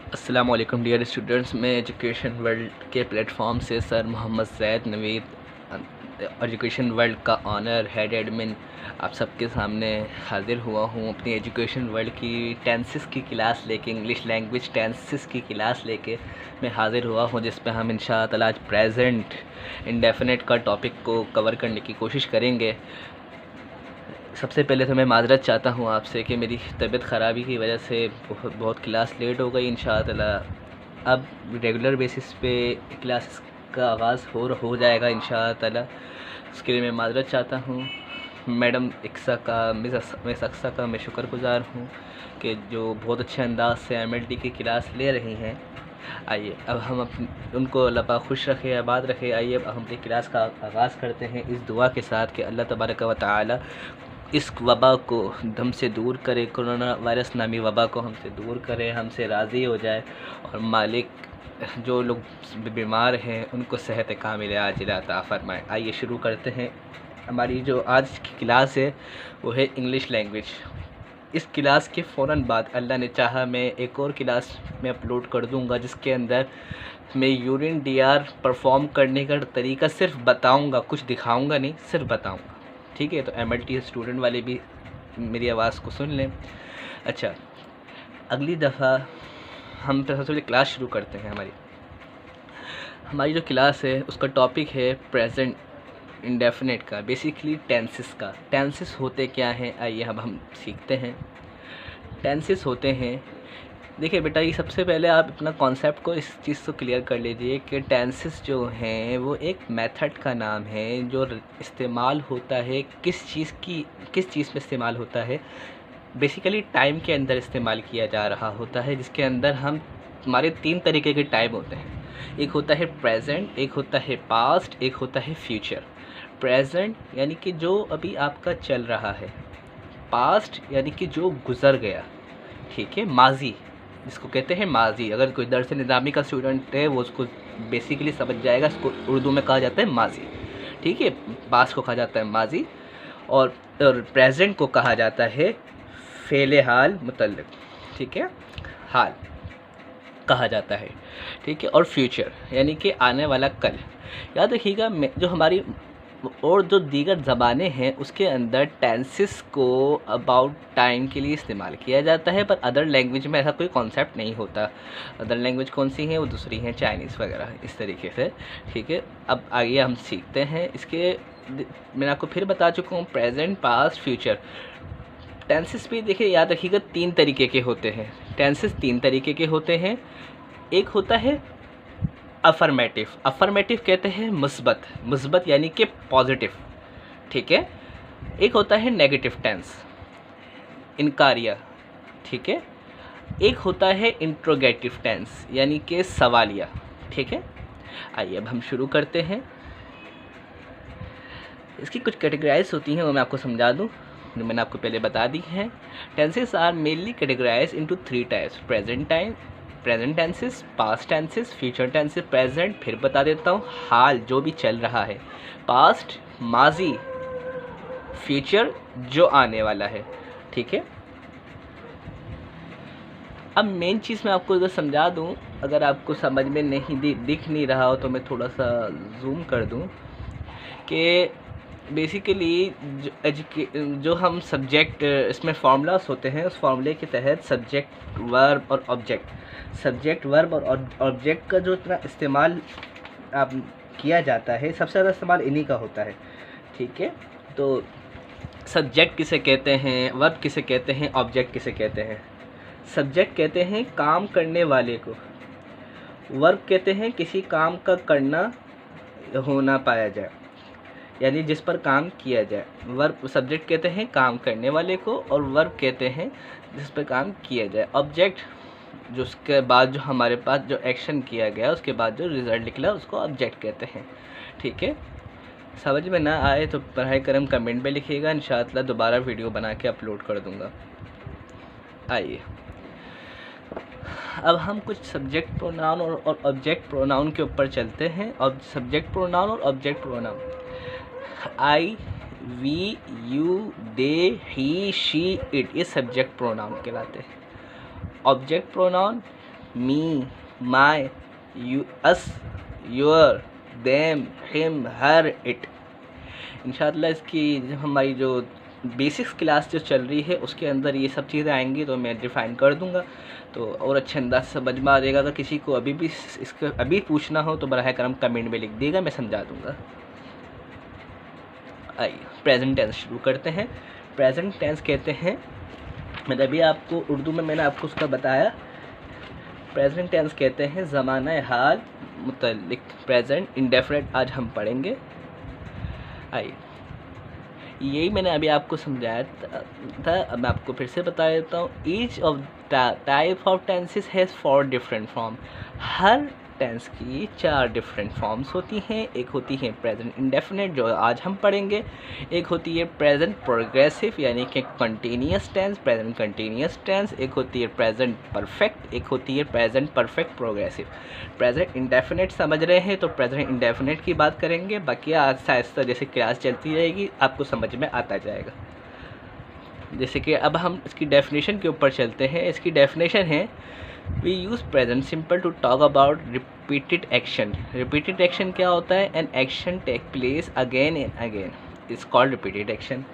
अस्सलाम वालेकुम dear students. मैं एजुकेशन वर्ल्ड के प्लेटफॉर्म से सर मोहम्मद ज़ैद नवीद एजुकेशन वर्ल्ड का ऑनर हेड एडमिन आप सबके सामने हाज़िर हुआ हूँ अपनी एजुकेशन वर्ल्ड की टेंसेस की क्लास लेके, इंग्लिश लैंग्वेज टेंसेस की क्लास लेके मैं हाज़िर हुआ हूँ, जिस पे हम इंशाअल्लाह आज प्रेजेंट इंडेफिनिट का टॉपिक को कवर करने की कोशिश करेंगे। सबसे पहले तो मैं माज़रत चाहता हूँ आपसे कि मेरी तबीयत ख़राबी की वजह से बहुत क्लास लेट हो गई। इंशाअल्लाह अब रेगुलर बेसिस पे क्लासेस का आगाज़ हो जाएगा इंशाअल्लाह। उसके लिए मैं माज़रत चाहता हूँ। मैडम इक्सा का, मिस अक्सा का मैं शुक्रगुज़ार हूँ कि जो बहुत अच्छे अंदाज से एमएलटी की क्लास ले रही हैं। आइए अब हम उनको अल्लाह पाक खुश रखे, आबाद रखे। आइए अब हम अपनी क्लास का आगाज़ करते हैं इस दुआ के साथ कि अल्लाह तबारक व तआला इस वबा को हमसे दूर करे, कोरोना वायरस नामी वबा को हमसे दूर करे, हमसे राज़ी हो जाए और मालिक जो लोग बीमार हैं उनको सेहत कामिल आजिला अता फ़रमाए। आइए शुरू करते हैं। हमारी जो आज की क्लास है वो है इंग्लिश लैंग्वेज। इस क्लास के फ़ौरन बाद अल्लाह ने चाहा मैं एक और क्लास में अपलोड कर दूंगा, जिसके अंदर मैं यूरिन डीआर परफॉर्म करने का तरीका सिर्फ बताऊंगा, कुछ दिखाऊंगा नहीं, सिर्फ बताऊंगा। ठीक है, तो एमएलटी स्टूडेंट वाले भी मेरी आवाज़ को सुन लें। अच्छा, अगली दफ़ा हम सबसे पहले क्लास शुरू करते हैं। हमारी जो क्लास है उसका टॉपिक है प्रेजेंट इंडेफिनिट का, बेसिकली टेंसेस का। टेंसेस होते क्या हैं, आइए अब हम सीखते हैं। टेंसेस होते हैं, देखिए बेटा, ये सबसे पहले आप अपना कॉन्सेप्ट को, इस चीज़ को क्लियर कर लीजिए कि टेंसेस जो हैं वो एक मेथड का नाम है जो इस्तेमाल होता है किस चीज़ में इस्तेमाल होता है। बेसिकली टाइम के अंदर इस्तेमाल किया जा रहा होता है, जिसके अंदर हमारे 3 तरीके के टाइम होते हैं। एक होता है प्रेजेंट, एक होता है पास्ट, एक होता है फ्यूचर। प्रेजेंट यानी कि जो अभी आपका चल रहा है, पास्ट यानी कि जो गुज़र गया, ठीक है, माजी जिसको कहते हैं माजी। अगर कोई दर्स निज़ामी का स्टूडेंट है वो उसको बेसिकली समझ जाएगा, इसको उर्दू में कहा जाता है माजी। ठीक है, पास्ट को कहा जाता है माजी और प्रेजेंट को कहा जाता है फ़ेल हाल मुतल्लिक, ठीक है, हाल कहा जाता है। ठीक है, और फ्यूचर यानी कि आने वाला कल। याद रखिएगा, जो हमारी और जो दीगर ज़बानें हैं उसके अंदर टेंसेस को अबाउट टाइम के लिए इस्तेमाल किया जाता है, पर अदर लैंग्वेज में ऐसा कोई कॉन्सेप्ट नहीं होता। अदर लैंग्वेज कौन सी हैं, वो दूसरी हैं, चाइनीज़ वगैरह, इस तरीके से। ठीक है, अब आगे हम सीखते हैं इसके। मैंने आपको फिर बता चुका हूँ, प्रेजेंट, पास्ट, फ्यूचर। टेंसेस भी देखिए, याद रखिएगा 3 तरीके के होते हैं। टेंसेस 3 तरीके के होते हैं। एक होता है अफर्मेटिव। अफर्मेटिव कहते हैं मुस्बत यानी कि पॉजिटिव। ठीक है, एक होता है नेगेटिव टेंस, इनकारिया। ठीक है, एक होता है इंट्रोगेटिव टेंस यानी कि सवालिया। ठीक है, आइए अब हम शुरू करते हैं। इसकी कुछ कैटेगराइज होती हैं, वो मैं आपको समझा दूं, मैंने आपको पहले बता दी हैं। Tenses are mainly categorize into 3 types: present tenses, past tenses, future tenses. Present फिर बता देता हूँ, हाल जो भी चल रहा है। पास्ट माजी, फ्यूचर जो आने वाला है। ठीक है, अब मेन चीज़ मैं आपको अगर समझा दूँ, अगर आपको समझ में नहीं दिख नहीं रहा हो तो मैं थोड़ा सा जूम कर दूँ कि बेसिकली जो हम सब्जेक्ट, इसमें फार्मूलास होते हैं, उस फार्मूले के तहत सब्जेक्ट, वर्ब और ऑब्जेक्ट का जो इतना इस्तेमाल आप किया जाता है, सबसे ज़्यादा इस्तेमाल इन्हीं का होता है। ठीक है, तो सब्जेक्ट किसे कहते हैं, वर्ब किसे कहते हैं, ऑब्जेक्ट किसे कहते हैं। सब्जेक्ट कहते हैं काम करने वाले को, वर्ब कहते हैं किसी काम का करना होना पाया जाए, यानी जिस पर काम किया जाए। वर्ब, सब्जेक्ट कहते हैं काम करने वाले को और वर्ब कहते हैं जिस पर काम किया जाए। ऑब्जेक्ट जो उसके बाद जो हमारे पास जो एक्शन किया गया उसके बाद जो रिज़ल्ट निकला उसको ऑब्जेक्ट कहते हैं। ठीक है, समझ में ना आए तो पढ़ाई करम कमेंट में लिखिएगा, इंशाअल्लाह दोबारा वीडियो बना के अपलोड कर दूँगा। आइए अब हम कुछ सब्जेक्ट प्रोनाउन और ऑब्जेक्ट प्रोनाउन के ऊपर चलते हैं। अब सब्जेक्ट प्रोनाउन और object pronoun, I, we, you, they, he, she, it, ये सब्जेक्ट प्रोनाउन कहलाते हैं। Object pronoun me, my, you, us, your, them, him, her, it. इंशाअल्लाह इसकी जब हमारी जो बेसिक्स क्लास जो चल रही है उसके अंदर ये सब चीज़ें आएंगी तो मैं डिफ़ाइन कर दूंगा, तो और अच्छे अंदाज से समझ में आ जाएगा। अगर किसी को अभी भी इसका अभी पूछना हो तो बराह करम कमेंट में लिख देगा, मैं समझा दूंगा। आइए प्रेजेंट टेंस शुरू करते हैं। प्रेजेंट टेंस कहते हैं, मैंने अभी आपको उर्दू में मैंने आपको उसका बताया। प्रेजेंट टेंस कहते हैं ज़माना हाल मुतल्लिक प्रेजेंट इंडेफिनिट आज हम पढ़ेंगे। आइए यही मैंने अभी आपको समझाया था, अब मैं आपको फिर से बता देता हूँ। Each of type of tenses has 4 different form. हर टेंस की 4 डिफरेंट फॉर्म्स होती हैं। एक होती है प्रेजेंट इंडेफिनिट जो आज हम पढ़ेंगे, एक होती है प्रेजेंट प्रोग्रेसिव यानी कि continuous tense, present continuous tense, एक होती है प्रेजेंट परफेक्ट, एक होती है present perfect progressive. Present indefinite समझ रहे हैं तो प्रेजेंट इंडेफिनिट की बात करेंगे, बाकी आहिस्ता आहिस्ता जैसे क्लास चलती रहेगी आपको समझ में आता जाएगा। जैसे कि अब हम इसकी डेफिनेशन के ऊपर चलते हैं। इसकी डेफिनेशन है, we use present simple to talk about repeated action. Repeated action क्या होता है? An action take place again and again is called repeated action.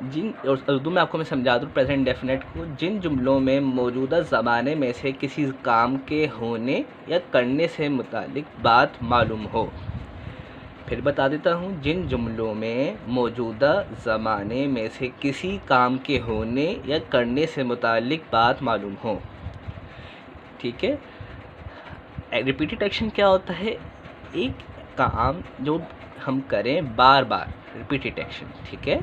जिन उर्दू में आपको मैं समझा दूँ प्रेजेंट डेफिनेट को, जिन जुमलों में मौजूदा ज़माने में से किसी काम के होने या करने से मुतालिक बात मालूम हो। फिर बता देता हूँ, जिन जुमलों में मौजूदा ज़माने में से किसी काम के होने या करने से मुतालिक बात मालूम हो। ठीक है। रिपीटेड एक्शन क्या होता है? एक काम जो हम करें बार बार, रिपीटेड एक्शन। ठीक है।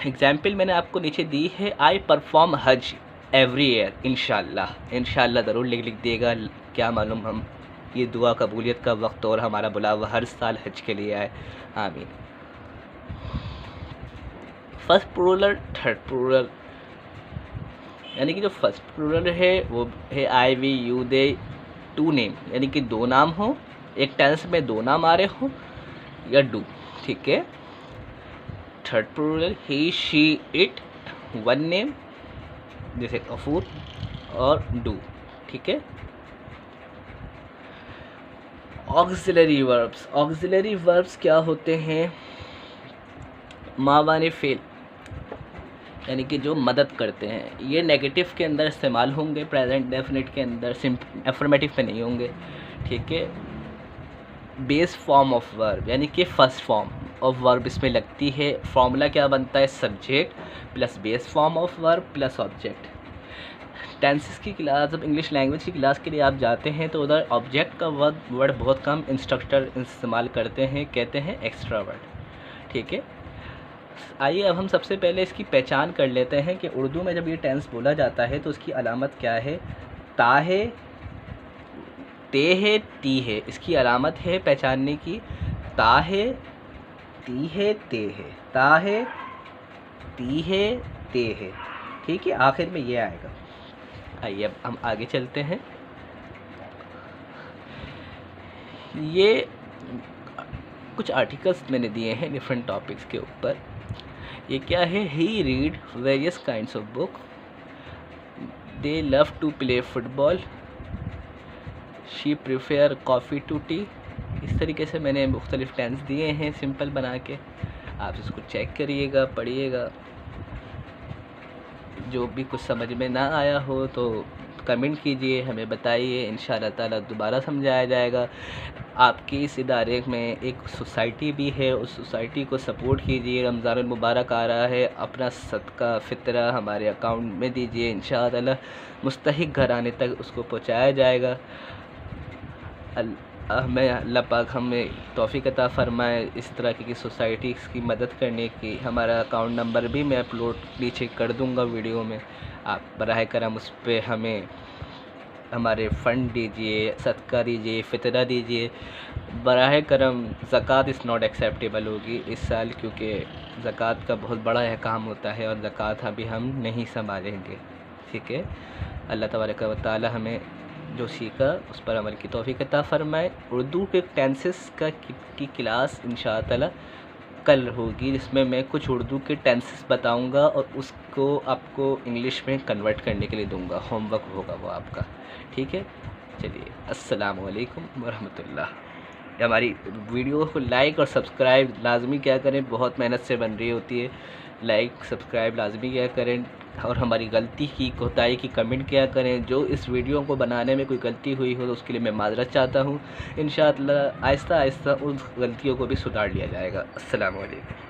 एग्जाम्पल मैंने आपको नीचे दी है, आई परफॉर्म हज एवरी ईयर। इंशाल्लाह, इंशाल्लाह ज़रूर लिख देगा, क्या मालूम हम ये दुआ कबूलियत का वक्त और हमारा बुलावा हर साल हज के लिए आए, आमीन। फर्स्ट प्लूरल, थर्ड प्लूरल, यानी कि जो फर्स्ट प्लूरल है वो है I, we, you, they, to name, यानी कि 2 नाम हो, एक टेंस में 2 नाम आ रहे हो या डू। ठीक है। Third plural he, she, it, 1 name जैसे गफूर और डू। ठीक है। ऑक्सिलरी वर्ब्स, ऑक्सिलरी वर्ब्स क्या होते हैं? मावाने फेल, यानी कि जो मदद करते हैं। ये नेगेटिव के अंदर इस्तेमाल होंगे, प्रेजेंट डेफिनेट के अंदर, एफर्मेटिव पे नहीं होंगे। ठीक है। बेस फॉर्म ऑफ वर्ब, यानी कि फर्स्ट फॉर्म ऑफ वर्ब इसमें लगती है। फॉर्मूला क्या बनता है? Subject plus base form of verb plus object. Tenses की क्लास, जब इंग्लिश लैंग्वेज की क्लास के लिए आप जाते हैं तो उधर ऑब्जेक्ट का वर्ड बहुत कम इंस्ट्रक्टर इस्तेमाल करते हैं, कहते हैं एक्स्ट्रा वर्ड। ठीक है। आइए अब हम सबसे पहले इसकी पहचान कर लेते हैं कि उर्दू में जब ये टेंस बोला जाता है तो उसकी अलामत क्या है। ता है, ते है, ती है, इसकी अलामत है पहचानने की। ता है, ती है, ते है, ता है, ती है, ते है। ठीक है। आखिर में ये आएगा। आइए अब हम आगे चलते हैं। ये कुछ आर्टिकल्स मैंने दिए हैं डिफरेंट टॉपिक्स के ऊपर। ये क्या है? He read various kinds of book, they love to play football, she prefer coffee to tea. इस तरीके से मैंने मुख्तलिफ टेंस दिए हैं सिंपल बना के, आप इसको चेक करिएगा, पढ़िएगा। जो भी कुछ समझ में ना आया हो तो कमेंट कीजिए, हमें बताइए, इंशाअल्लाह ताला दोबारा समझाया जाएगा। आपकी इस इदारे में एक सोसाइटी भी है, उस सोसाइटी को सपोर्ट कीजिए। रमज़ानुल मुबारक आ रहा है, अपना सदका फ़ितरा हमारे अकाउंट में दीजिए, इंशाअल्लाह मुस्तहिक घराने तक उसको पहुंचाया जाएगा। हमें अल्लाह पाक हमें तौफ़ीक़ अता फ़रमाए इस तरह की सोसाइटीज़ की मदद करने की। हमारा अकाउंट नंबर भी मैं अपलोड नीचे कर दूंगा वीडियो में, आप बराह करम उस पर हमें हमारे फ़ंड दीजिए, सदका दीजिए, फ़ितरा दीजिए। बराह करम ज़कात इज़ नॉट एक्सेप्टेबल होगी इस साल, क्योंकि ज़कात का बहुत बड़ा अहकाम होता है और ज़कात अभी हम नहीं संभालेंगे। ठीक है। अल्लाह तबारक व तआला हमें जो सीखा उस पर अमल की तौफ़ीक़ अता फ़रमाए। उर्दू के टेंसेस की क्लास इंशाअल्लाह कल होगी, जिसमें मैं कुछ उर्दू के टेंसेस बताऊंगा और उसको आपको इंग्लिश में कन्वर्ट करने के लिए दूंगा। होमवर्क होगा वो आपका, ठीक है। चलिए, अस्सलाम वालेकुम वरहमतुल्लाह। हमारी वीडियो को लाइक और सब्सक्राइब लाजमी क्या करें, बहुत मेहनत से बन रही होती है। लाइक सब्सक्राइब लाजमी क्या करें, और हमारी गलती की कोताही की कमेंट क्या करें। जो इस वीडियो को बनाने में कोई गलती हुई हो तो उसके लिए मैं माज़रत चाहता हूँ। इंशाअल्लाह आहिस्ता आहिस्ता उन गलतियों को भी सुधार लिया जाएगा। अस्सलाम वालेकुम।